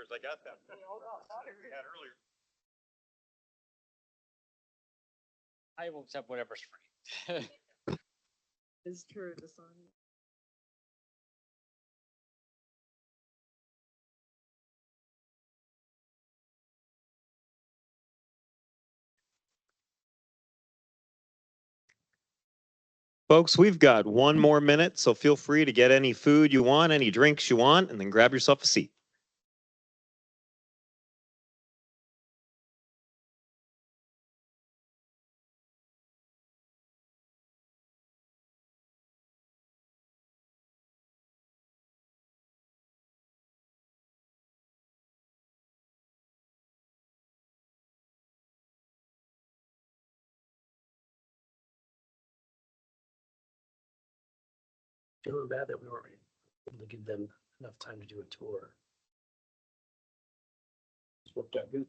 yours. I got that. We had earlier. I will accept whatever's free. It's true. The sun. Folks, we've got one more minute, so feel free to get any food you want, any drinks you want, and then grab yourself a seat. Feeling bad that we weren't able to give them enough time to do a tour. It's worked out good.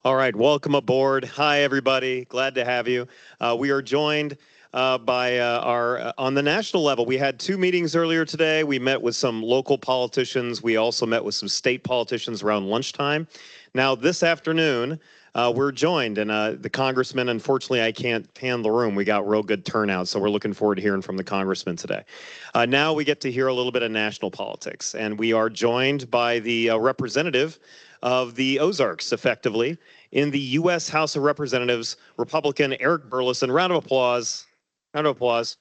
All right, welcome aboard. Hi, everybody. Glad to have you. We are joined by on the national level. We had two meetings earlier today. We met with some local politicians. We also met with some state politicians around lunchtime. Now, this afternoon, we're joined, and the congressman, unfortunately, I can't pan the room. We got real good turnout, so we're looking forward to hearing from the congressman today. Now we get to hear a little bit of national politics, and we are joined by the representative of the Ozarks, effectively, in the U.S. House of Representatives, Republican Eric Burlison. Round of applause. Round of applause.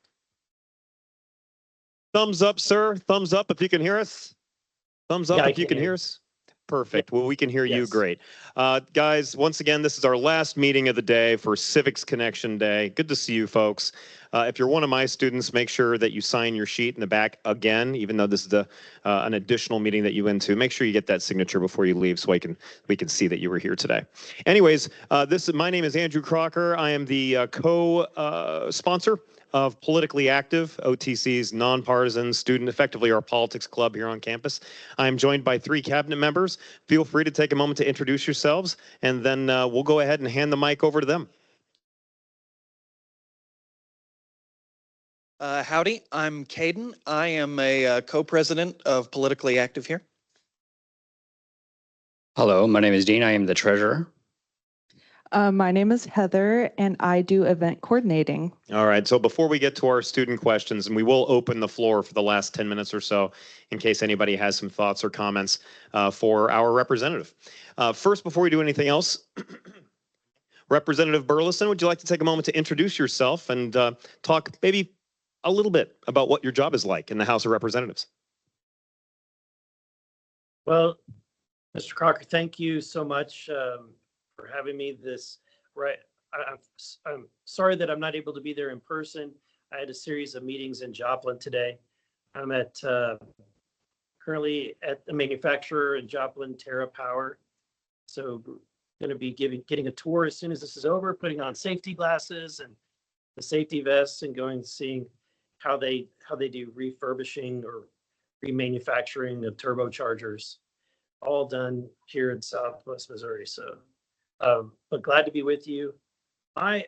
Thumbs up, sir. Thumbs up if you can hear us. Thumbs up if you can hear us. Perfect. Well, we can hear you. Great. Guys, once again, this is our last meeting of the day for Civics Connection Day. Good to see you folks. If you're one of my students, make sure that you sign your sheet in the back again, even though this is an additional meeting that you went to. Make sure you get that signature before you leave so we can see that you were here today. Anyways, my name is Andrew Crocker. I am the co-sponsor of Politically Active, OTC's nonpartisan student, effectively our politics club here on campus. I'm joined by three cabinet members. Feel free to take a moment to introduce yourselves, and then we'll go ahead and hand the mic over to them. Howdy, I'm Caden. I am a co-president of Politically Active here. Hello, my name is Dean. I am the treasurer. My name is Heather, and I do event coordinating. All right, so before we get to our student questions, and we will open the floor for the last 10 minutes or so in case anybody has some thoughts or comments for our representative. First, before we do anything else, Representative Burlison, would you like to take a moment to introduce yourself and talk maybe a little bit about what your job is like in the House of Representatives? Well, Mr. Crocker, thank you so much for having me. I'm sorry that I'm not able to be there in person. I had a series of meetings in Joplin today. I'm currently at the manufacturer in Joplin, Terra Power. So going to be getting a tour as soon as this is over, putting on safety glasses and the safety vests and seeing how they do refurbishing or remanufacturing of turbochargers, all done here in Southwest Missouri. So, but glad to be with you. My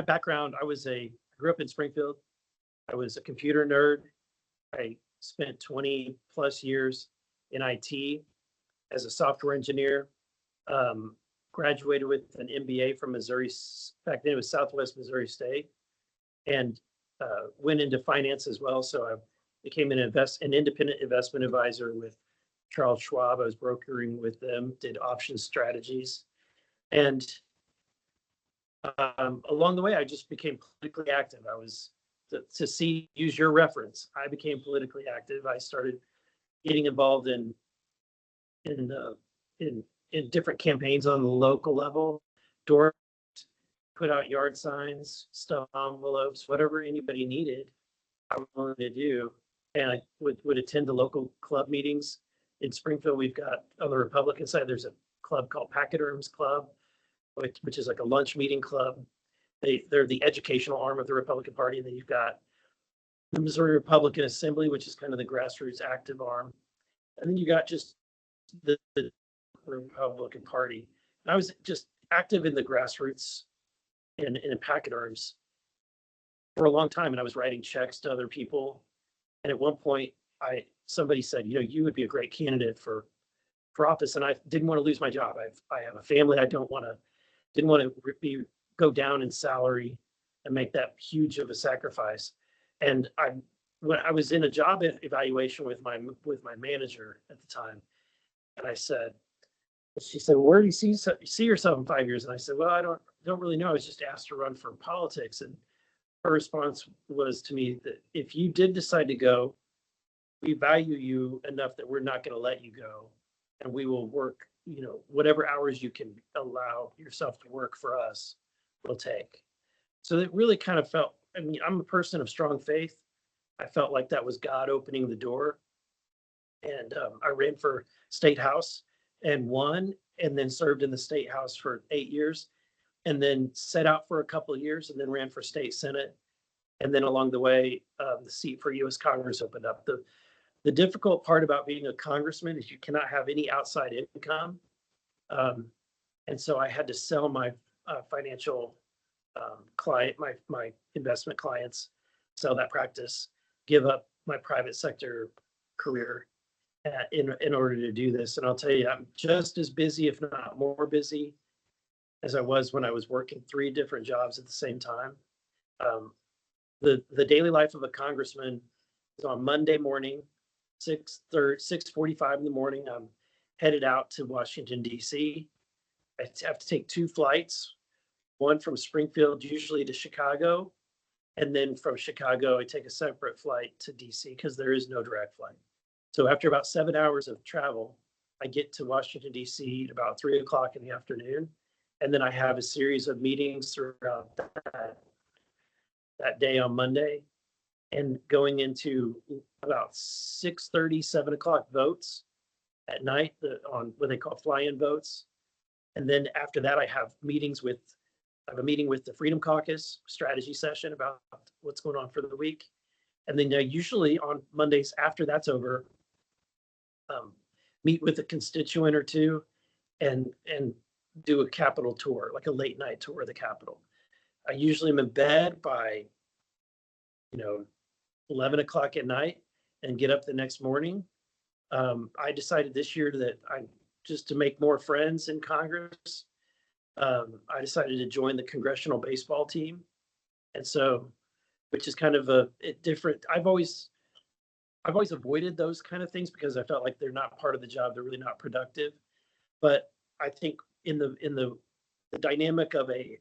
background, I grew up in Springfield. I was a computer nerd. I spent 20 plus years in IT as a software engineer. Graduated with an MBA from Missouri, back then it was Southwest Missouri State, and went into finance as well. So I became an independent investment advisor with Charles Schwab. I was brokering with them, did option strategies. And along the way, I just became politically active. I was, use your reference, I became politically active. I started getting involved in different campaigns on the local level, put out yard signs, stuff envelopes, whatever anybody needed, I was willing to do. And I would attend the local club meetings. In Springfield, we've got, on the Republican side, there's a club called Pachyderm's Club. which is like a lunch meeting club. They're the educational arm of the Republican Party. And then you've got the Missouri Republican Assembly, which is kind of the grassroots active arm. And then you got just the Republican Party. And I was just active in the grassroots and in packet arms for a long time. And I was writing checks to other people. And at one point, somebody said, you would be a great candidate for office. And I didn't want to lose my job. I have a family. I didn't want to go down in salary and make that huge of a sacrifice. And when I was in a job evaluation with my manager at the time, and she said, where do you see yourself in 5 years? And I said, well, I don't really know. I was just asked to run for politics. And her response was to me that if you did decide to go, we value you enough that we're not going to let you go. And we will work, whatever hours you can allow yourself to work for us, we'll take. So it really kind of felt, I'm a person of strong faith. I felt like that was God opening the door. And I ran for state house and won, and then served in the state house for 8 years, and then set out for a couple of years, and then ran for state senate. And then along the way, the seat for U.S. Congress opened up. The difficult part about being a congressman is you cannot have any outside income. And so I had to sell my financial client, my investment clients, sell that practice, give up my private sector career in order to do this. And I'll tell you, I'm just as busy, if not more busy, as I was when I was working 3 different jobs at the same time. The daily life of a congressman is on Monday morning, 6:45 in the morning. I'm headed out to Washington, D.C. I have to take 2 flights, one from Springfield, usually to Chicago. And then from Chicago, I take a separate flight to D.C. because there is no direct flight. So after about 7 hours of travel, I get to Washington, D.C. at about 3 o'clock in the afternoon. And then I have a series of meetings throughout that day on Monday, and going into about 6:30, 7 o'clock votes at night on what they call fly-in votes. And then after that, I have a meeting with the Freedom Caucus strategy session about what's going on for the week. And then usually on Mondays after that's over, meet with a constituent or two and do a Capitol tour, like a late night tour of the Capitol. I usually am in bed by, 11 o'clock at night and get up the next morning. I decided this year that just to make more friends in Congress, I decided to join the congressional baseball team. And so, which is kind of a different, I've always avoided those kind of things because I felt like they're not part of the job. They're really not productive. But I think in the dynamic of a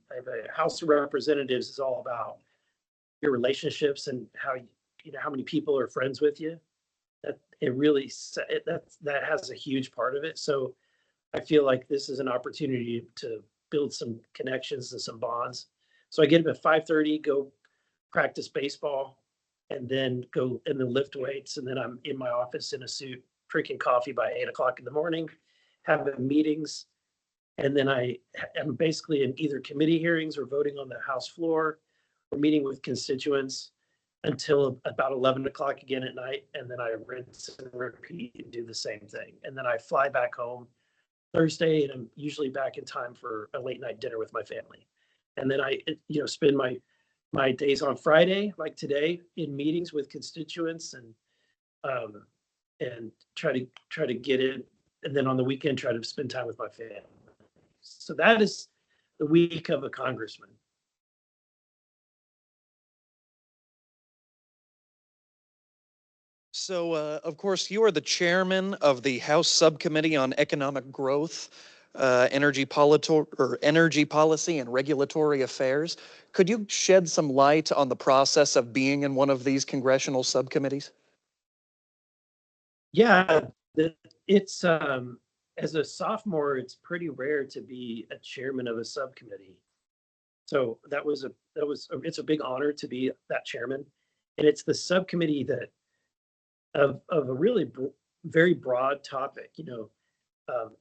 House of Representatives is all about your relationships and how many people are friends with you. That it really that has a huge part of it. So I feel like this is an opportunity to build some connections and some bonds. So I get up at 5:30, go practice baseball, and then lift weights, and then I'm in my office in a suit drinking coffee by 8 o'clock in the morning, having meetings. And then I am basically in either committee hearings or voting on the House floor or meeting with constituents until about 11 o'clock again at night. And then I rinse and repeat and do the same thing. And then I fly back home Thursday, and I'm usually back in time for a late night dinner with my family. And then I, spend my days on Friday, like today, in meetings with constituents and try to get in. And then on the weekend, try to spend time with my family. So that is the week of a congressman. So, of course, you are the chairman of the House Subcommittee on Economic Growth, Energy Policy and Regulatory Affairs. Could you shed some light on the process of being in one of these congressional subcommittees? Yeah, it's as a sophomore, it's pretty rare to be a chairman of a subcommittee. So it's a big honor to be that chairman, and it's the subcommittee that of a really very broad topic,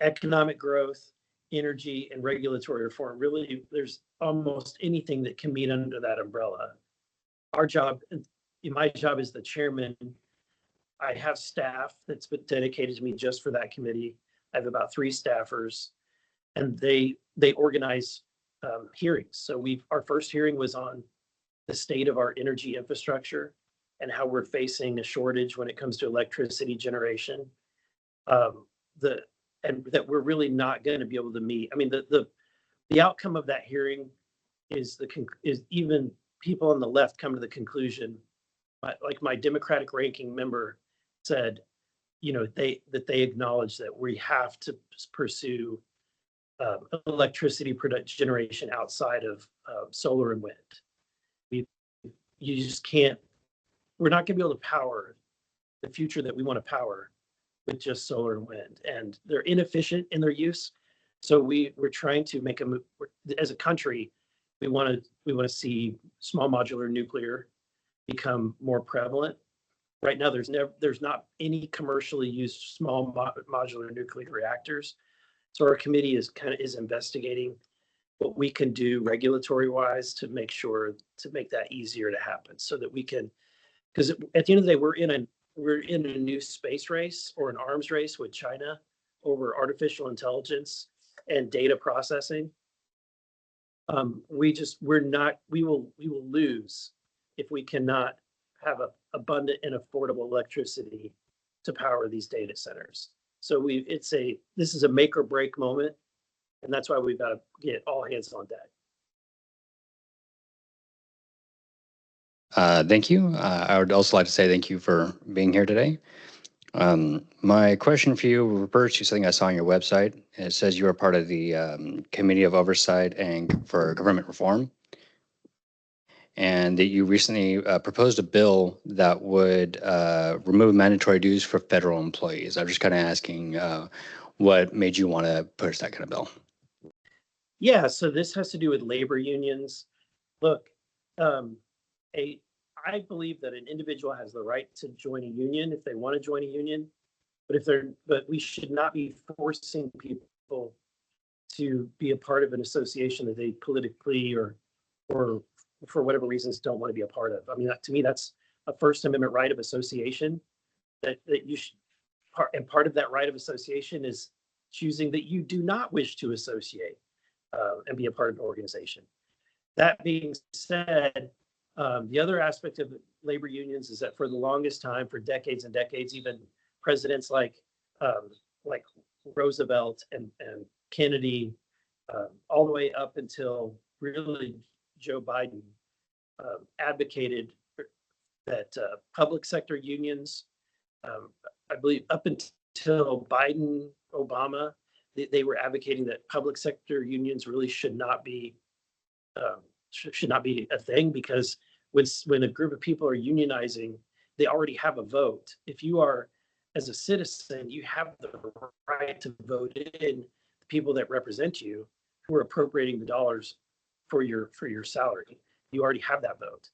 economic growth, energy and regulatory reform. Really, there's almost anything that can meet under that umbrella. Our job, my job as the chairman, I have staff that's been dedicated to me just for that committee. I have about 3 staffers, and they organize hearings. So our first hearing was on the state of our energy infrastructure and how we're facing a shortage when it comes to electricity generation. And that we're really not going to be able to meet. I mean, the outcome of that hearing is even people on the left come to the conclusion, like my Democratic ranking member said, you know, they acknowledge that we have to pursue electricity generation outside of solar and wind. You just can't. We're not going to be able to power the future that we want to power with just solar and wind, and they're inefficient in their use. So we're trying to make a move as a country. We want to see small modular nuclear become more prevalent. Right now, there's not any commercially used small modular nuclear reactors. So our committee is investigating what we can do regulatory wise to make that easier to happen, so that we can, because at the end of the day, we're in a new space race or an arms race with China over artificial intelligence and data processing. We will lose if we cannot have abundant and affordable electricity to power these data centers. So this is a make or break moment, and that's why we've got to get all hands on deck. Thank you. I would also like to say thank you for being here today. My question for you refers to something I saw on your website. It says you are part of the Committee of Oversight and for Government Reform, and that you recently proposed a bill that would remove mandatory dues for federal employees. I'm just kind of asking what made you want to push that kind of bill? Yeah, so this has to do with labor unions. Look, I believe that an individual has the right to join a union if they want to join a union, but we should not be forcing people to be a part of an association that they politically or for whatever reasons don't want to be a part of. I mean, to me, that's a First Amendment right of association that you should, and part of that right of association is choosing that you do not wish to associate and be a part of an organization. That being said, the other aspect of labor unions is that for the longest time, for decades and decades, even presidents like Roosevelt and Kennedy, all the way up until really Joe Biden, advocated that public sector unions, I believe up until Biden, Obama, they were advocating that public sector unions really should not be a thing, because when a group of people are unionizing, they already have a vote. If you are, as a citizen, you have the right to vote in the people that represent you, who are appropriating the dollars for your salary. You already have that vote.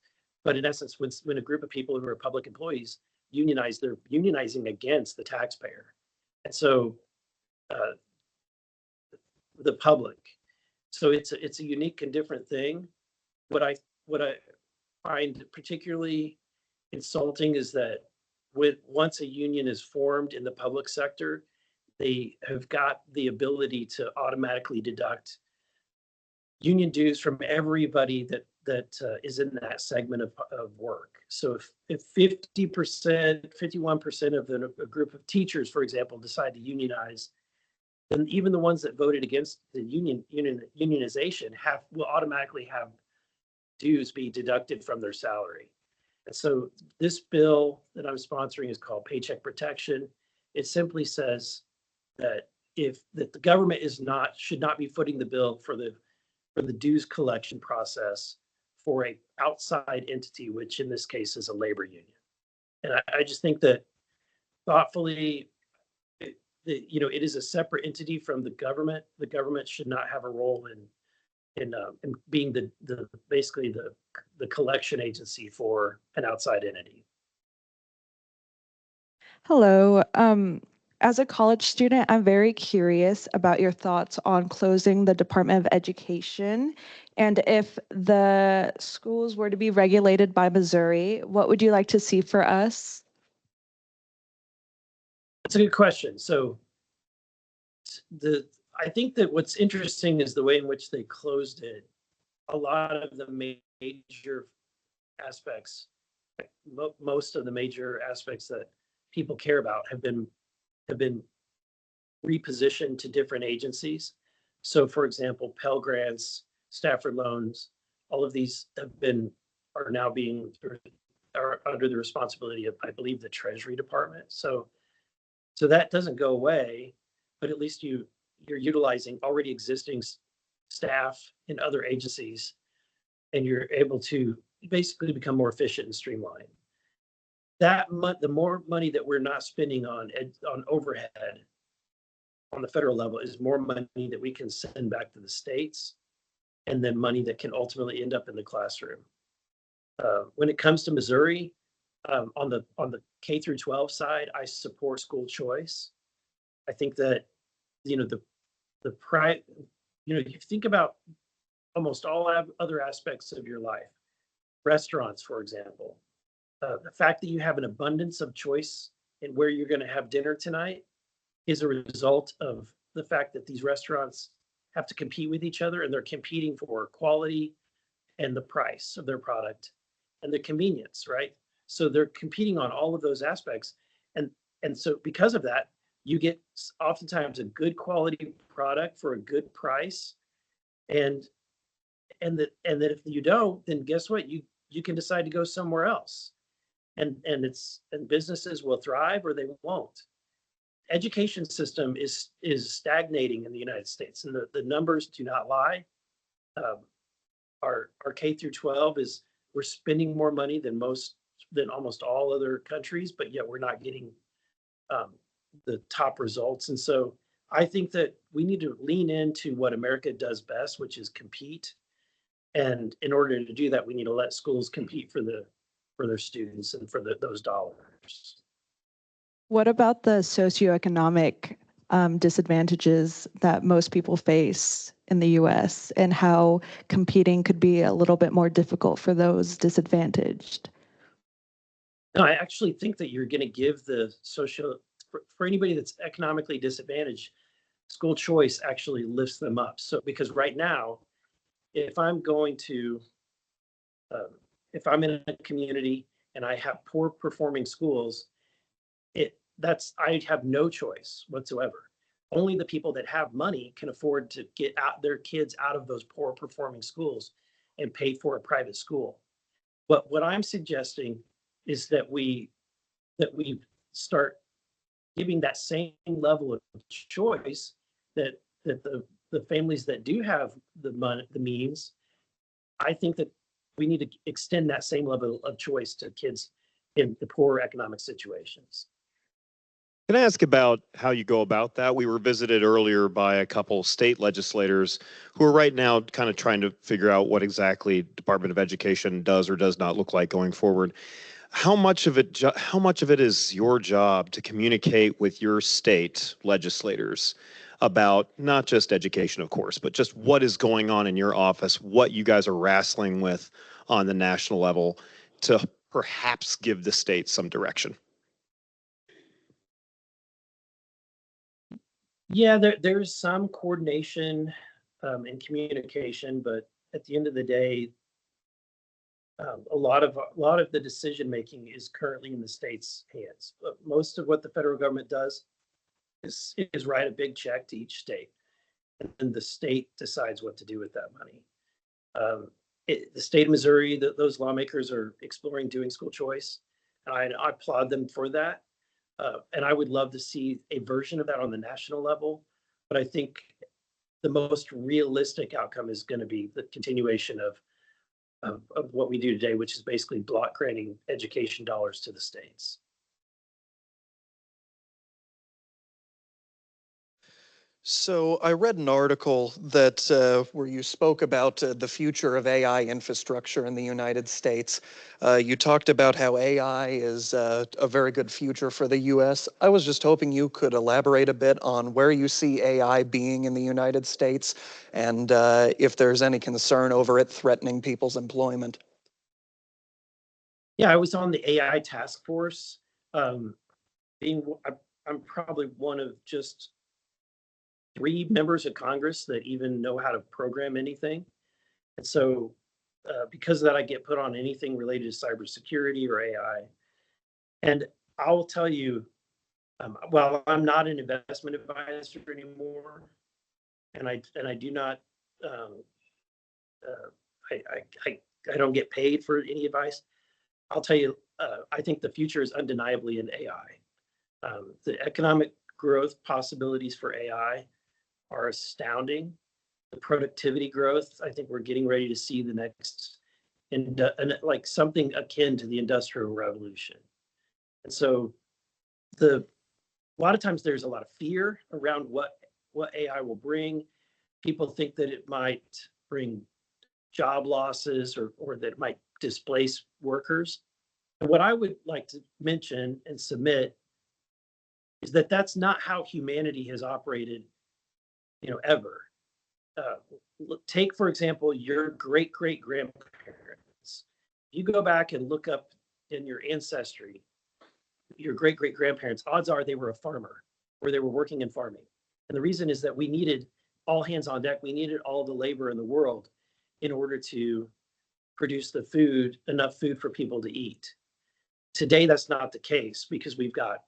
But in essence, when a group of people who are public employees unionize, they're unionizing against the taxpayer. And so the public. So it's a unique and different thing. What I find particularly insulting is that once a union is formed in the public sector, they have got the ability to automatically deduct union dues from everybody that is in that segment of work. So if 50%, 51% of a group of teachers, for example, decide to unionize, then even the ones that voted against the unionization will automatically have dues be deducted from their salary. And so this bill that I'm sponsoring is called Paycheck Protection. It simply says that the government should not be footing the bill for the dues collection process for a outside entity, which in this case is a labor union. And I just think that thoughtfully, it is a separate entity from the government. The government should not have a role in being basically the collection agency for an outside entity. Hello. As a college student, I'm very curious about your thoughts on closing the Department of Education. And if the schools were to be regulated by Missouri, what would you like to see for us? That's a good question. So I think that what's interesting is the way in which they closed it. A lot of the major aspects, most of the major aspects that people care about have been repositioned to different agencies. So for example, Pell Grants, Stafford loans, all of these are now are under the responsibility of, I believe, the Treasury Department. So that doesn't go away, but at least you're utilizing already existing staff in other agencies, and you're able to basically become more efficient and streamlined. The more money that we're not spending on overhead on the federal level is more money that we can send back to the states, and then money that can ultimately end up in the classroom. When it comes to Missouri, on the K through 12 side, I support school choice. I think that you think about almost all other aspects of your life. Restaurants, for example, the fact that you have an abundance of choice in where you're going to have dinner tonight is a result of the fact that these restaurants have to compete with each other, and they're competing for quality and the price of their product and the convenience, right? So they're competing on all of those aspects. And so because of that, you get oftentimes a good quality product for a good price. And that if you don't, then guess what? You can decide to go somewhere else. And businesses will thrive or they won't. Education system is stagnating in the United States, and the numbers do not lie. Our K through 12 we're spending more money than almost all other countries, but yet we're not getting the top results. And so I think that we need to lean into what America does best, which is compete. And in order to do that, we need to let schools compete for their students and for those dollars. What about the socioeconomic disadvantages that most people face in the US, and how competing could be a little bit more difficult for those disadvantaged? No, I actually think that you're going to give for anybody that's economically disadvantaged, school choice actually lifts them up. So because right now, if I'm in a community and I have poor performing schools, I have no choice whatsoever. Only the people that have money can afford to get their kids out of those poor performing schools and pay for a private school. But what I'm suggesting is that we start giving that same level of choice that the families that do have the means. I think that we need to extend that same level of choice to kids in the poor economic situations. Can I ask about how you go about that? We were visited earlier by a couple state legislators who are right now kind of trying to figure out what exactly Department of Education does or does not look like going forward. How much of it is your job to communicate with your state legislators about not just education, of course, but just what is going on in your office, what you guys are wrestling with on the national level to perhaps give the state some direction? Yeah, there's some coordination and communication, but at the end of the day, a lot of the decision making is currently in the state's hands. But most of what the federal government does is write a big check to each state, and then the state decides what to do with that money. The state of Missouri, those lawmakers are exploring doing school choice, and I applaud them for that. And I would love to see a version of that on the national level. But I think the most realistic outcome is going to be the continuation of what we do today, which is basically block granting education dollars to the states. So I read an article that where you spoke about the future of AI infrastructure in the United States. You talked about how AI is a very good future for the U.S. I was just hoping you could elaborate a bit on where you see AI being in the United States and if there's any concern over it threatening people's employment. Yeah, I was on the AI task force. Um, I'm probably one of just 3 members of Congress that even know how to program anything. And so, because of that, I get put on anything related to cybersecurity or AI. And I will tell you, while I'm not an investment advisor anymore, and I do not, um, I don't get paid for any advice. I'll tell you, I think the future is undeniably in AI. The economic growth possibilities for AI are astounding. The productivity growth, I think we're getting ready to see the next, and like something akin to the Industrial Revolution. And so a lot of times there's a lot of fear around what AI will bring. People think that it might bring job losses or that it might displace workers. And what I would like to mention and submit is that that's not how humanity has operated, ever. Take, for example, your great great grandparents. You go back and look up in your ancestry, your great great grandparents, odds are they were a farmer or they were working in farming. And the reason is that we needed all hands on deck. We needed all the labor in the world in order to produce enough food for people to eat. Today, that's not the case because we've got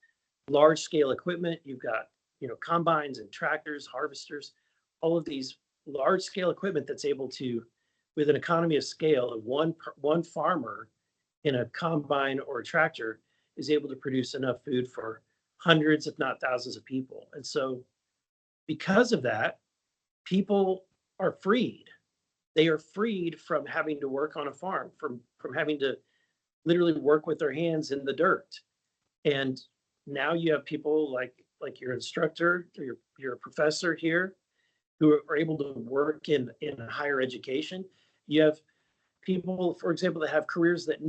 large scale equipment. You've got, combines and tractors, harvesters, all of these large scale equipment that's able to, with an economy of scale of one farmer in a combine or a tractor is able to produce enough food for hundreds, if not thousands of people. And so because of that, people are freed. They are freed from having to work on a farm, from having to literally work with their hands in the dirt. And now you have people like your instructor or your professor here who are able to work in higher education. You have people, for example, that have careers that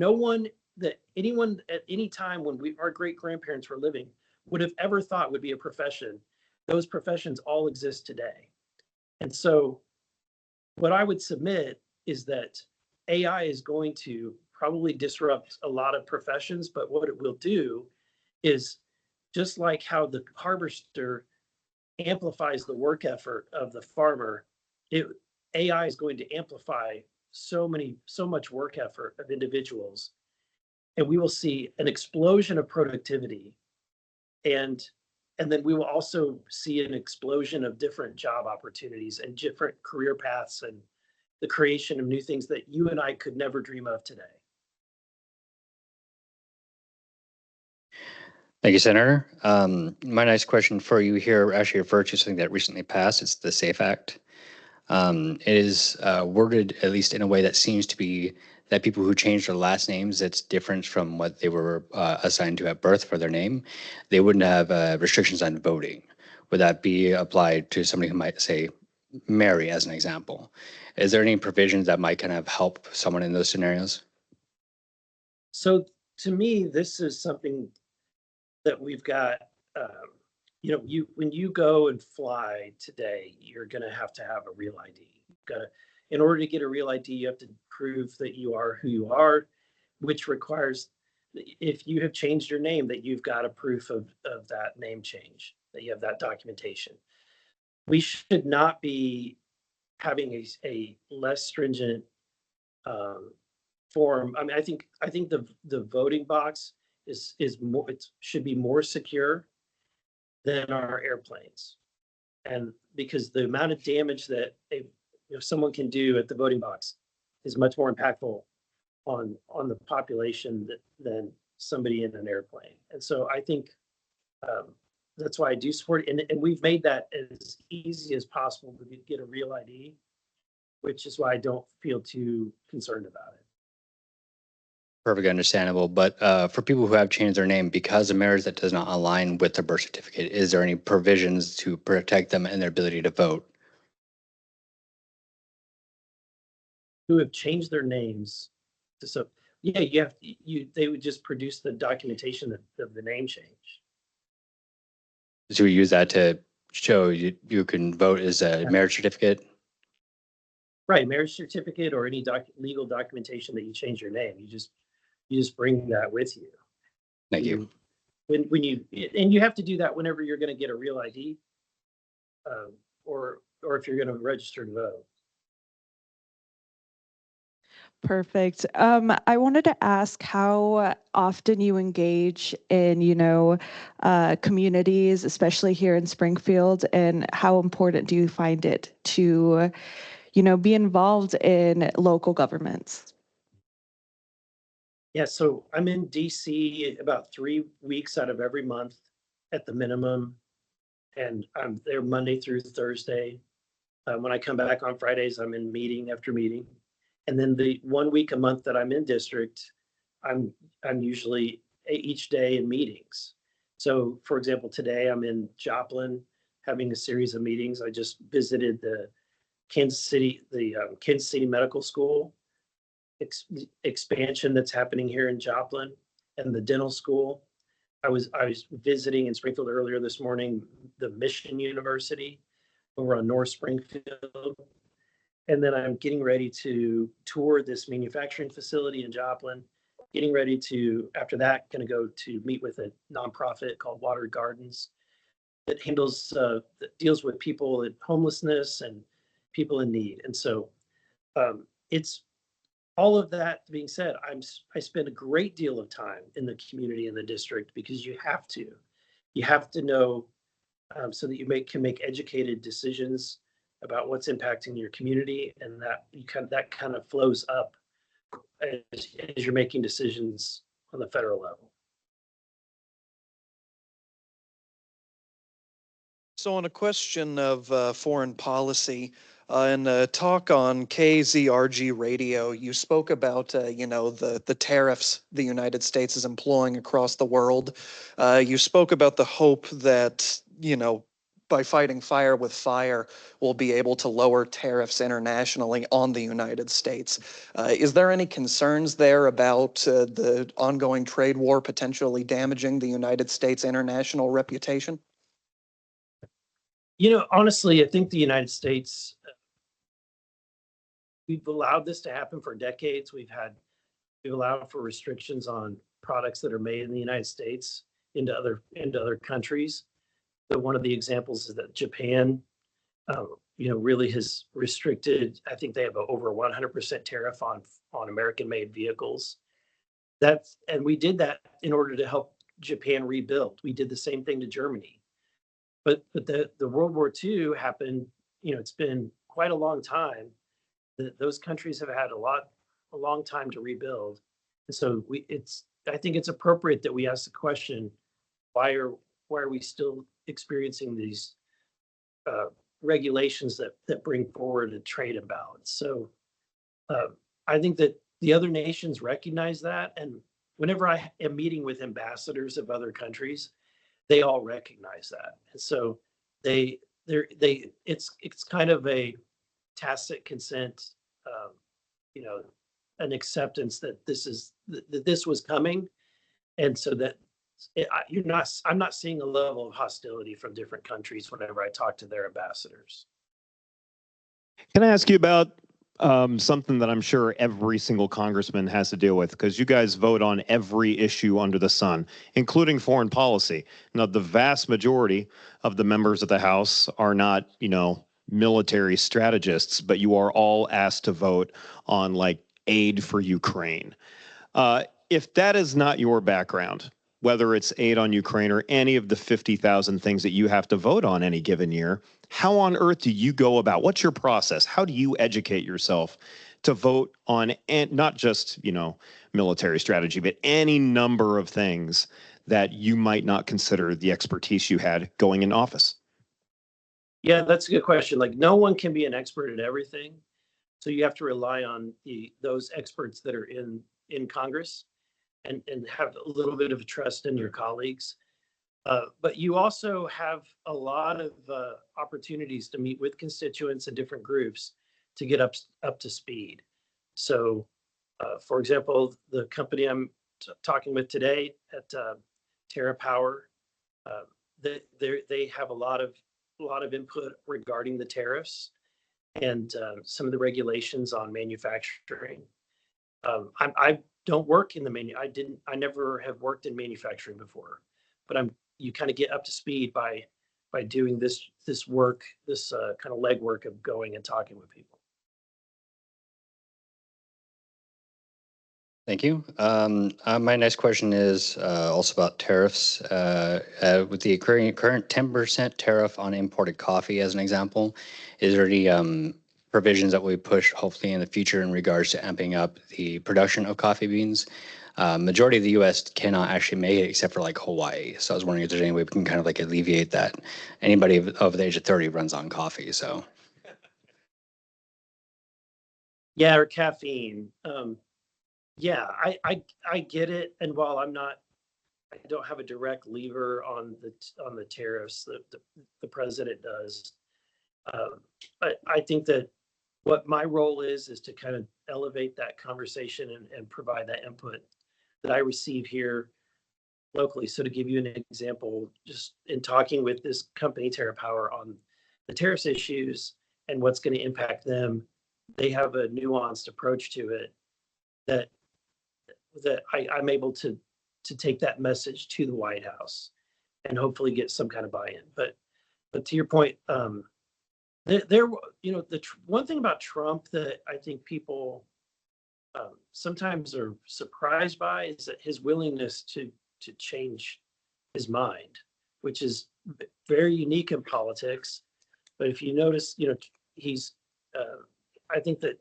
anyone at any time when our great grandparents were living would have ever thought would be a profession. Those professions all exist today. And so what I would submit is that AI is going to probably disrupt a lot of professions, but what it will do is just like how the harvester amplifies the work effort of the farmer, AI is going to amplify so much work effort of individuals. And we will see an explosion of productivity. And then we will also see an explosion of different job opportunities and different career paths and the creation of new things that you and I could never dream of today. Thank you, Senator. My next question for you here actually refers to something that recently passed. It's the SAFE Act. It is worded, at least in a way that seems to be that people who change their last names that's different from what they were assigned to at birth for their name, they wouldn't have restrictions on voting. Would that be applied to somebody who might say Mary as an example? Is there any provisions that might kind of help someone in those scenarios? So to me, this is something that we've got. When you go and fly today, you're going to have a real ID. In order to get a real ID, you have to prove that you are who you are, which requires, if you have changed your name, that you've got a proof of that name change, that you have that documentation. We should not be having a less stringent form. I mean, I think the voting box is more. It should be more secure than our airplanes, and because the amount of damage that someone can do at the voting box is much more impactful on the population than somebody in an airplane. And so I think that's why I do support it. And we've made that as easy as possible to get a real ID, which is why I don't feel too concerned about it. Perfectly understandable. But for people who have changed their name because of marriage that does not align with their birth certificate, is there any provisions to protect them and their ability to vote? Who have changed their names. So yeah, they would just produce the documentation of the name change. So we use that to show you can vote as a marriage certificate? Right, marriage certificate or any legal documentation that you change your name. You just bring that with you. Thank you. When you have to do that whenever you're going to get a real ID, or if you're going to register to vote. Perfect. I wanted to ask how often you engage in, communities, especially here in Springfield, and how important do you find it to, be involved in local governments? Yeah, so I'm in DC about 3 weeks out of every month at the minimum, and I'm there Monday through Thursday. When I come back on Fridays, I'm in meeting after meeting. And then the 1 week a month that I'm in district, I'm usually each day in meetings. So for example, today I'm in Joplin having a series of meetings. I just visited the Kansas City Medical School expansion that's happening here in Joplin, and the dental school. I was visiting in Springfield earlier this morning, the Mission University over on North Springfield. And then I'm getting ready to tour this manufacturing facility in Joplin, getting ready to, after that, going to go to meet with a nonprofit called Water Gardens that that deals with people in homelessness and people in need. And so it's all of that being said, I spend a great deal of time in the community in the district because you have to know so that you can make educated decisions about what's impacting your community, and that kind of flows up as you're making decisions on the federal level. So on a question of foreign policy, in a talk on KZRG radio, you spoke about, the tariffs the United States is employing across the world. You spoke about the hope that, by fighting fire with fire, we'll be able to lower tariffs internationally on the United States. Is there any concerns there about the ongoing trade war potentially damaging the United States' international reputation? Honestly, I think the United States, we've allowed this to happen for decades. We've allowed for restrictions on products that are made in the United States into other countries. So one of the examples is that Japan, really has restricted. I think they have over 100% tariff on American-made vehicles. And we did that in order to help Japan rebuild. We did the same thing to Germany. But the World War II happened. It's been quite a long time. Those countries have had a long time to rebuild, and so I think it's appropriate that we ask the question: why are we still experiencing these regulations that bring forward a trade imbalance? So I think that the other nations recognize that, and whenever I am meeting with ambassadors of other countries, they all recognize that, and so it's kind of a tacit consent, an acceptance that this was coming, and so that I'm not seeing a level of hostility from different countries whenever I talk to their ambassadors. Can I ask you about something that I'm sure every single congressman has to deal with, because you guys vote on every issue under the sun, including foreign policy. Now, the vast majority of the members of the House are not, military strategists, but you are all asked to vote on aid for Ukraine. If that is not your background, whether it's aid on Ukraine or any of the 50,000 things that you have to vote on any given year, how on earth do you go about? What's your process? How do you educate yourself to vote on, and not just, military strategy, but any number of things that you might not consider the expertise you had going in office? Yeah, that's a good question. No one can be an expert at everything. So you have to rely on those experts that are in Congress. and have a little bit of trust in your colleagues. But you also have a lot of opportunities to meet with constituents and different groups to get up to speed. So, for example, the company I'm talking with today at TerraPower, they have a lot of input regarding the tariffs and some of the regulations on manufacturing. I don't work in I never have worked in manufacturing before, but you kind of get up to speed by doing this work, this kind of legwork of going and talking with people. Thank you. My next question is also about tariffs. With the current 10% tariff on imported coffee, as an example, is there any provisions that we push hopefully in the future in regards to amping up the production of coffee beans? Majority of the U.S. cannot actually make it except for like Hawaii. So I was wondering if there's any way we can kind of like alleviate that. Anybody over the age of 30 runs on coffee, so. Yeah, or caffeine. Yeah, I get it. And while I don't have a direct lever on the tariffs that the president does. But I think that what my role is to kind of elevate that conversation and provide that input that I receive here locally. So to give you an example, just in talking with this company, TerraPower, on the tariffs issues and what's going to impact them, they have a nuanced approach to it that I'm able to take that message to the White House and hopefully get some kind of buy-in. But to your point, one thing about Trump that I think people sometimes are surprised by is that his willingness to change his mind, which is very unique in politics. But if you notice, he's I think that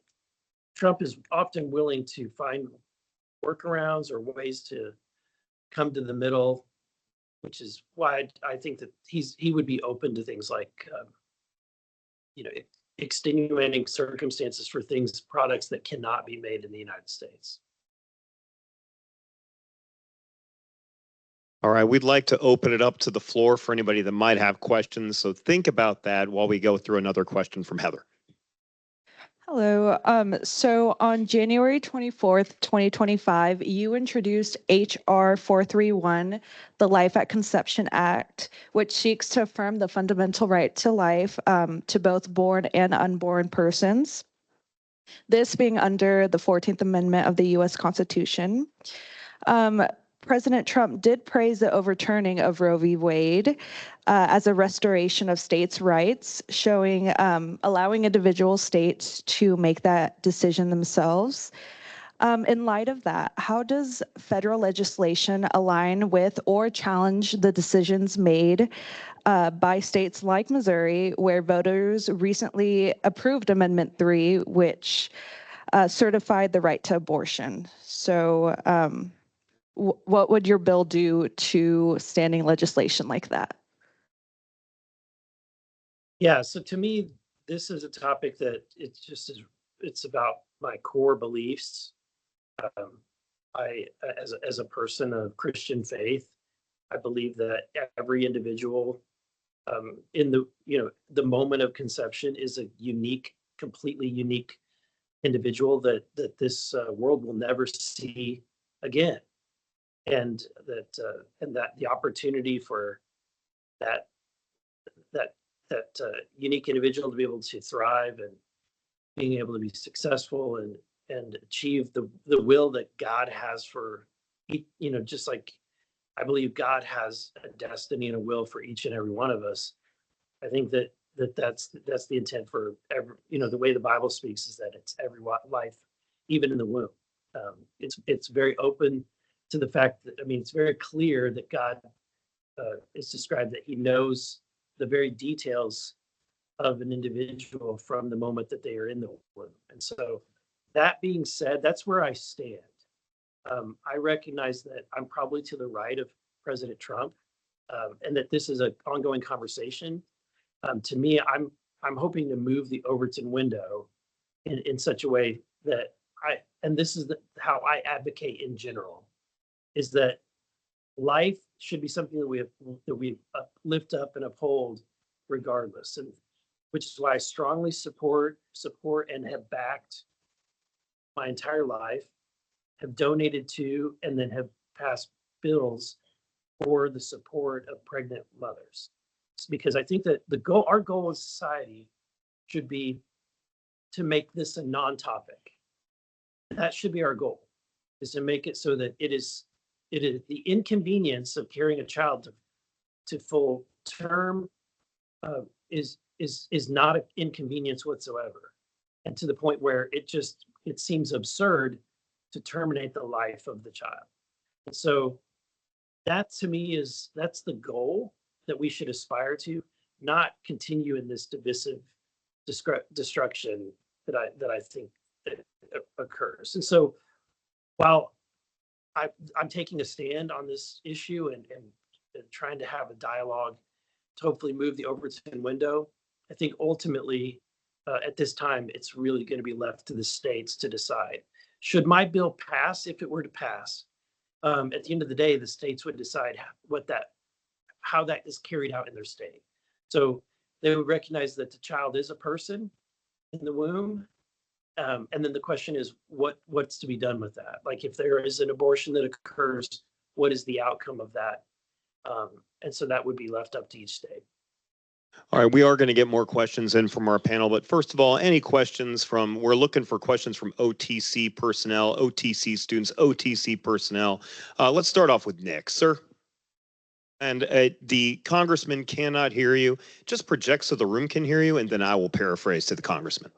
Trump is often willing to find workarounds or ways to come to the middle, which is why I think that he would be open to things like extenuating circumstances for products that cannot be made in the United States. All right, we'd like to open it up to the floor for anybody that might have questions. So think about that while we go through another question from Heather. Hello. So on January 24th, 2025, you introduced HR 431, the Life at Conception Act, which seeks to affirm the fundamental right to life to both born and unborn persons. This being under the 14th Amendment of the U.S. Constitution. President Trump did praise the overturning of Roe v. Wade as a restoration of states' rights, showing allowing individual states to make that decision themselves. In light of that, how does federal legislation align with or challenge the decisions made by states like Missouri, where voters recently approved Amendment 3, which certified the right to abortion? So what would your bill do to standing legislation like that? Yeah, so to me, this is a topic that it's about my core beliefs. As a person of Christian faith, I believe that every individual in the moment of conception is a completely unique individual that this world will never see again. And that the opportunity for that unique individual to be able to thrive and being able to be successful and achieve the will that God has for, just like I believe God has a destiny and a will for each and every one of us. I think that's the intent for every, the way the Bible speaks is that it's every life, even in the womb. It's very open to the fact that, it's very clear that God is described that he knows the very details of an individual from the moment that they are in the womb. And so that being said, that's where I stand. I recognize that I'm probably to the right of President Trump, and that this is an ongoing conversation. To me, I'm hoping to move the Overton window in such a way that and this is how I advocate in general. is that life should be something that we lift up and uphold regardless, and which is why I strongly support and have backed my entire life, have donated to, and then have passed bills for the support of pregnant mothers. It's because I think that our goal as society should be to make this a non-topic. That should be our goal, is to make it so that it is the inconvenience of carrying a child to full term is not an inconvenience whatsoever, and to the point where it seems absurd to terminate the life of the child. And so that to me that's the goal that we should aspire to, not continue in this divisive destruction that I think that occurs. And so while I'm taking a stand on this issue and trying to have a dialogue to hopefully move the Overton window, I think ultimately at this time, it's really going to be left to the states to decide. Should my bill pass? If it were to pass, at the end of the day, the states would decide how that is carried out in their state. So they would recognize that the child is a person in the womb. And then the question is, what's to be done with that? Like, if there is an abortion that occurs, what is the outcome of that? And so that would be left up to each state. All right, we are going to get more questions in from our panel, but first of all, we're looking for questions from OTC personnel, OTC students, OTC personnel. Let's start off with Nick, sir. And the congressman cannot hear you. Just project so the room can hear you, and then I will paraphrase to the congressman.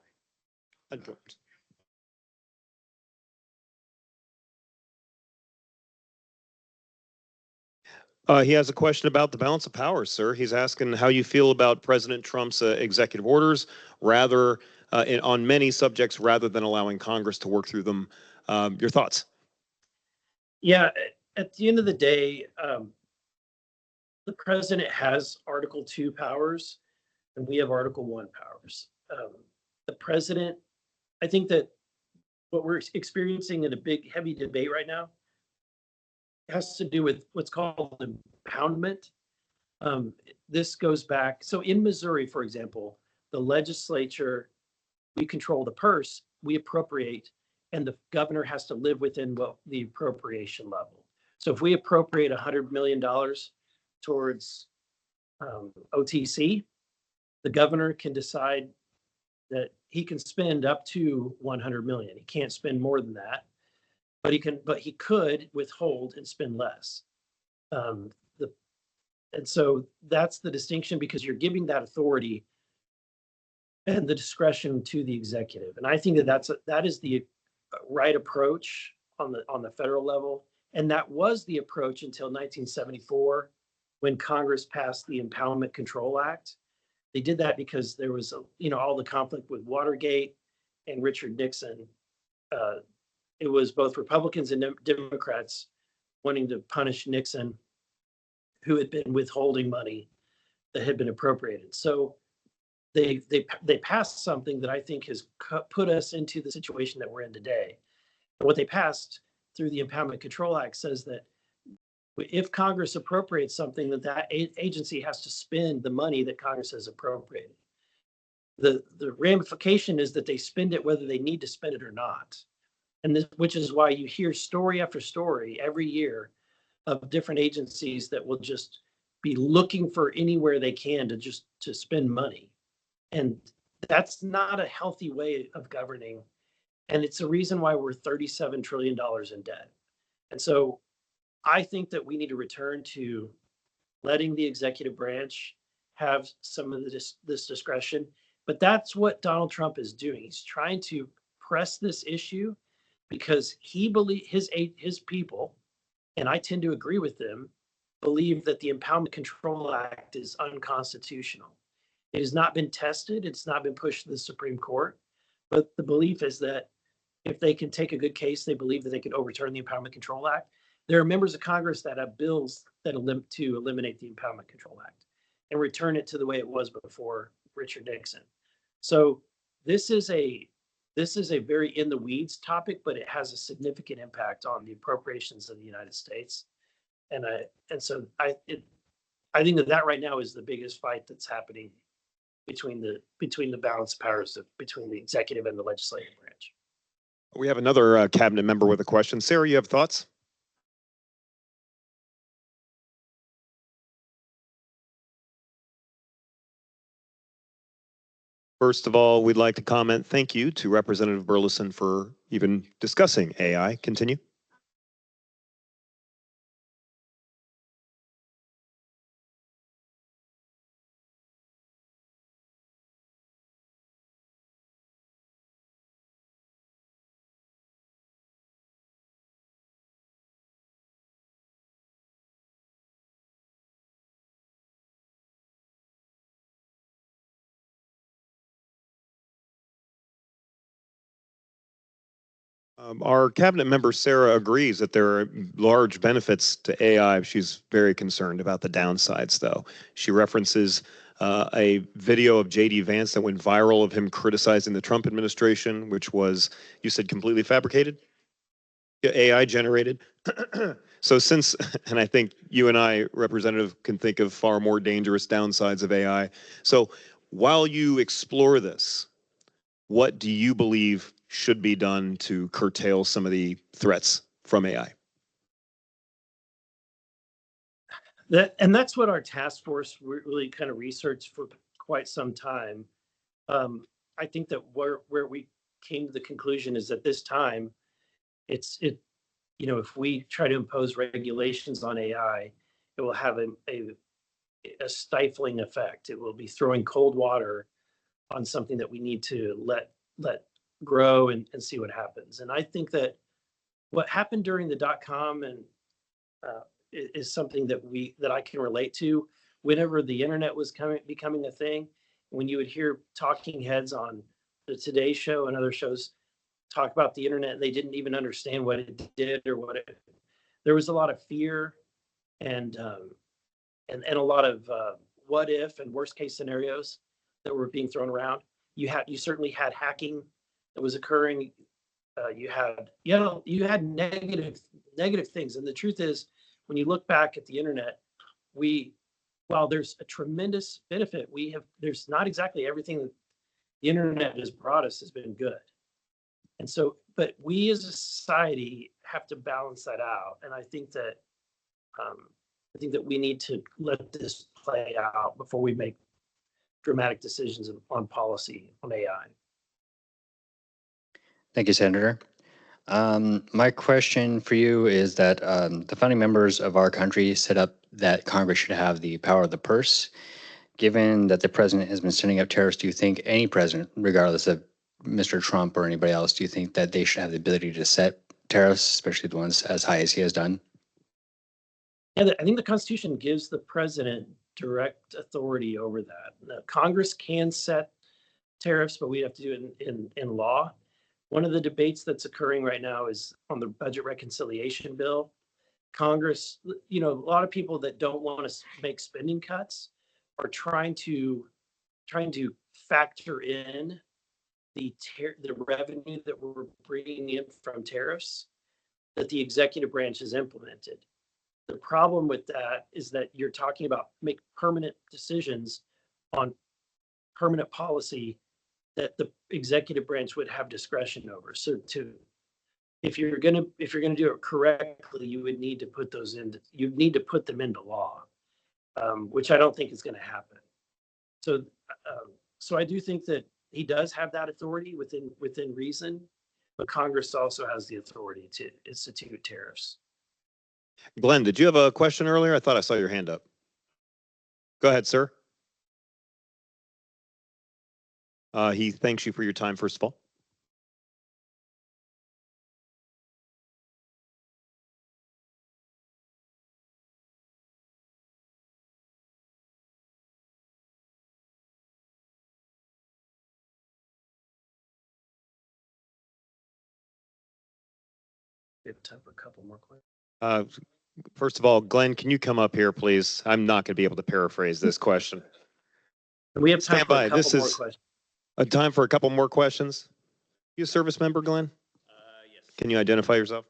He has a question about the balance of powers, sir. He's asking how you feel about President Trump's executive orders, on many subjects, rather than allowing Congress to work through them. Your thoughts? Yeah, at the end of the day, the president has Article 2 powers, and we have Article 1 powers. The president, I think that what we're experiencing in a big, heavy debate right now has to do with what's called impoundment. This goes back. So in Missouri, for example, the legislature, we control the purse, we appropriate, and the governor has to live within the appropriation level. So if we appropriate $100 million towards OTC, the governor can decide that he can spend up to 100 million. He can't spend more than that, but he could withhold and spend less. And so that's the distinction, because you're giving that authority and the discretion to the executive. And I think that is the right approach on the federal level. And that was the approach until 1974, when Congress passed the Impoundment Control Act. They did that because there was all the conflict with Watergate and Richard Nixon. It was both Republicans and Democrats wanting to punish Nixon, who had been withholding money that had been appropriated. So they passed something that I think has put us into the situation that we're in today. And what they passed through the Impoundment Control Act says that if Congress appropriates something, that agency has to spend the money that Congress has appropriated. The ramification is that they spend it whether they need to spend it or not. And which is why you hear story after story every year of different agencies that will just be looking for anywhere they can to spend money. And that's not a healthy way of governing. And it's a reason why we're $37 trillion in debt. And so I think that we need to return to letting the executive branch have some of this discretion. But that's what Donald Trump is doing. He's trying to press this issue because he believes his people, and I tend to agree with them, believe that the Impoundment Control Act is unconstitutional. It has not been tested. It's not been pushed to the Supreme Court. But the belief is that if they can take a good case, they believe that they can overturn the Impoundment Control Act. There are members of Congress that have bills that to eliminate the Impoundment Control Act and return it to the way it was before Richard Nixon. So this is a this is a very in the weeds topic, but it has a significant impact on the appropriations of the United States. And I think that right now is the biggest fight that's happening between the balance of powers between the executive and the legislative branch. We have another cabinet member with a question. Sarah, you have thoughts? First of all, we'd like to comment thank you to Representative Burlison for even discussing AI. Continue. Our cabinet member, Sarah, agrees that there are large benefits to AI. She's very concerned about the downsides, though. She references a video of J.D. Vance that went viral of him criticizing the Trump administration, which was, you said, completely fabricated? Yeah, AI generated. So since, and I think you and I, Representative, can think of far more dangerous downsides of AI. So while you explore this, what do you believe should be done to curtail some of the threats from AI? That's what our task force really kind of researched for quite some time. I think that where we came to the conclusion is at this time, if we try to impose regulations on AI, it will have a stifling effect. It will be throwing cold water on something that we need to let grow and see what happens. And I think that what happened during the .com and is something that I can relate to. Whenever the internet was becoming a thing, when you would hear talking heads on the Today Show and other shows talk about the internet, they didn't even understand what it did or there was a lot of fear and a lot of what if and worst case scenarios that were being thrown around. You certainly had hacking that was occurring. You had negative things. And the truth is, when you look back at the internet, while there's a tremendous benefit, there's not exactly everything that the internet has brought us has been good. And so, but we as a society have to balance that out. And I think that we need to let this play out before we make dramatic decisions on policy on AI. Thank you, Senator. My question for you is that the founding members of our country set up that Congress should have the power of the purse. Given that the president has been sending up tariffs, do you think any president, regardless of Mr. Trump or anybody else, do you think that they should have the ability to set tariffs, especially the ones as high as he has done? Yeah, I think the Constitution gives the president direct authority over that. Now, Congress can set tariffs, but we have to do it in law. One of the debates that's occurring right now is on the budget reconciliation bill. Congress, a lot of people that don't want to make spending cuts are trying to factor in the revenue that we're bringing in from tariffs that the executive branch has implemented. The problem with that is that you're talking about make permanent decisions on permanent policy that the executive branch would have discretion over. So if you're gonna do it correctly, you would need to put them into law, which I don't think is going to happen. So I do think that he does have that authority within reason, but Congress also has the authority to institute tariffs. Glenn, did you have a question earlier? I thought I saw your hand up. Go ahead, sir. He thanks you for your time, first of all. We have time for a couple more questions. First of all, Glenn, can you come up here, please? I'm not going to be able to paraphrase this question. We have time Stand for by. a couple more questions. A time for a couple more questions? You a service member, Glenn? Yes. Can you identify yourself?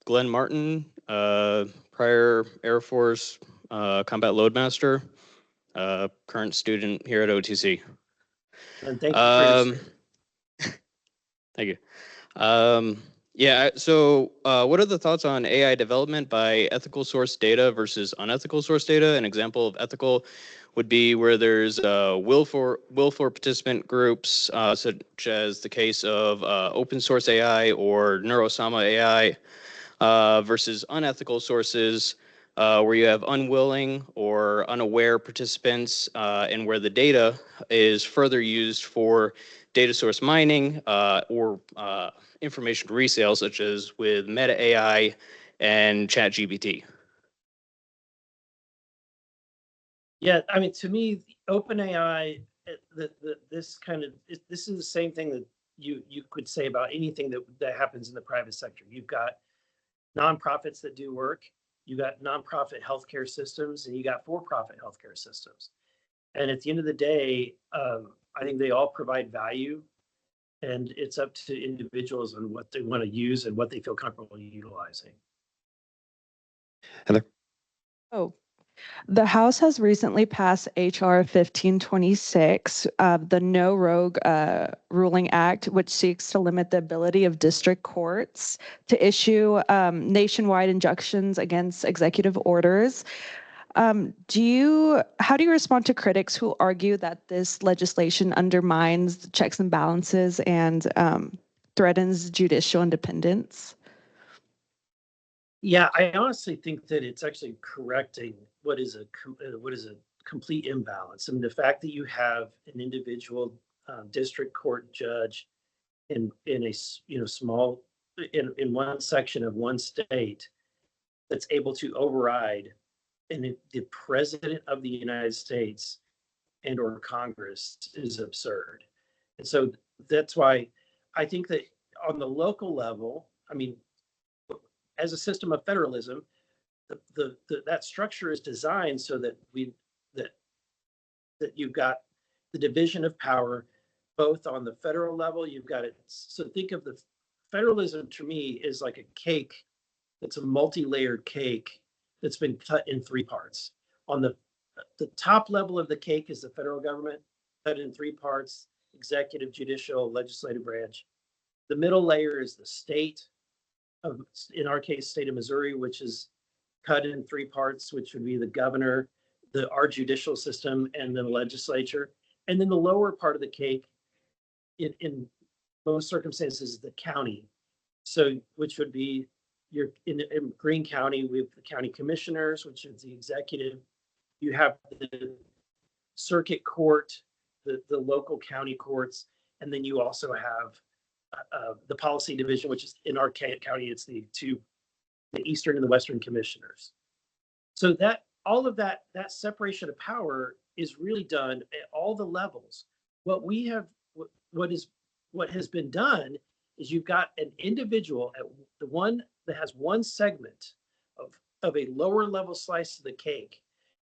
Glenn Martin, prior Air Force combat loadmaster, current student here at OTC. And thank you for your Um, service. Thank you. Yeah, so what are the thoughts on AI development by ethical source data versus unethical source data? An example of ethical would be where there's willful participant groups, such as the case of open source AI or Neurosama AI, versus unethical sources where you have unwilling or unaware participants, and where the data is further used for data source mining or information resale, such as with Meta AI and ChatGPT. Yeah, I mean, to me, OpenAI, this is the same thing that you could say about anything that happens in the private sector. You've got nonprofits that do work, you got nonprofit healthcare systems, and you got for-profit healthcare systems. And at the end of the day, I think they all provide value, and it's up to individuals on what they want to use and what they feel comfortable utilizing. Heather? Oh, the House has recently passed HR 1526, the No Rogue Ruling Act, which seeks to limit the ability of district courts to issue nationwide injunctions against executive orders. How do you respond to critics who argue that this legislation undermines checks and balances and threatens judicial independence? Yeah, I honestly think that it's actually correcting what is a complete imbalance. I mean, the fact that you have an individual district court judge in a small in one section of one state that's able to override the president of the United States and or Congress is absurd. And so that's why I think that on the local level, I mean, as a system of federalism, that structure is designed so that that you've got the division of power both on the federal level. You've got it. So think of the federalism to me is like a cake that's a multi-layered cake that's been cut in three parts. On the top level of the cake is the federal government, cut in three parts: executive, judicial, legislative branch. The middle layer is the state, in our case, state of Missouri, which is cut in three parts, which would be the governor, our judicial system, and then the legislature. And then the lower part of the cake, in most circumstances, is the county. So, which would be in Greene County, we have the county commissioners, which is the executive. You have the circuit court, the local county courts, and then you also have the policy division, which is in our county, it's the Eastern and the Western commissioners. So that all of that separation of power is really done at all the levels. What has been done is you've got an individual at the one that has one segment of a lower level slice of the cake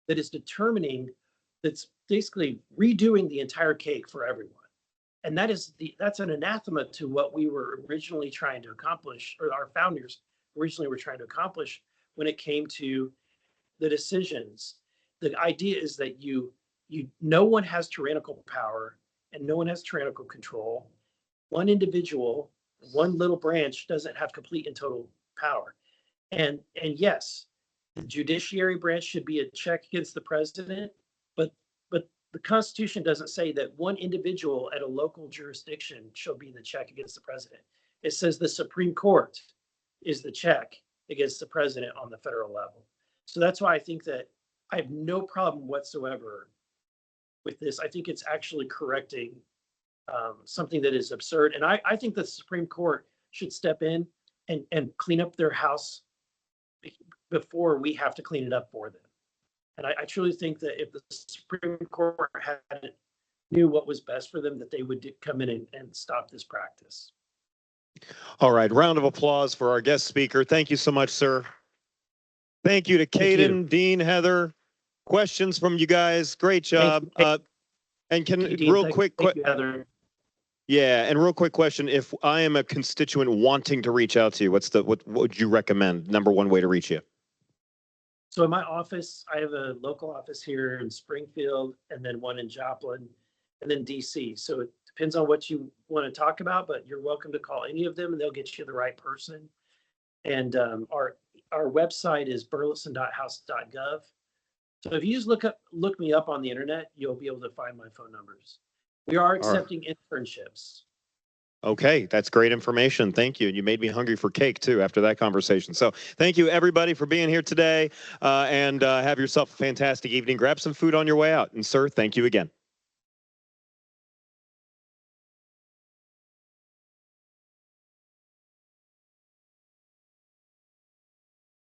that is determining, that's basically redoing the entire cake for everyone. And that's an anathema to what we were originally trying to accomplish, or our founders originally were trying to accomplish when it came to the decisions. The idea is that no one has tyrannical power and no one has tyrannical control. One individual, one little branch doesn't have complete and total power. And yes, the judiciary branch should be a check against the president, but the Constitution doesn't say that one individual at a local jurisdiction shall be the check against the president. It says the Supreme Court is the check against the president on the federal level. So that's why I think that I have no problem whatsoever with this. I think it's actually correcting something that is absurd. And I think the Supreme Court should step in and clean up their house before we have to clean it up for them. And I truly think that if the Supreme Court knew what was best for them, that they would come in and stop this practice. All right, round of applause for our guest speaker. Thank you so much, sir. Thank you to Caden, Dean, Heather. Questions from you guys. Great job. And can Thank you, Dean. real quick. Thank you, Heather. Yeah, and real quick question: if I am a constituent wanting to reach out to you, what would you recommend? Number one way to reach you? So in my office, I have a local office here in Springfield, and then one in Joplin, and then DC. So it depends on what you want to talk about, but you're welcome to call any of them, and they'll get you the right person. And our website is burlison.house.gov. So if you just look me up on the internet, you'll be able to find my phone numbers. We are accepting internships. Okay, that's great information. Thank you. And you made me hungry for cake too after that conversation. So thank you everybody for being here today, and have yourself a fantastic evening. Grab some food on your way out. And sir, thank you again.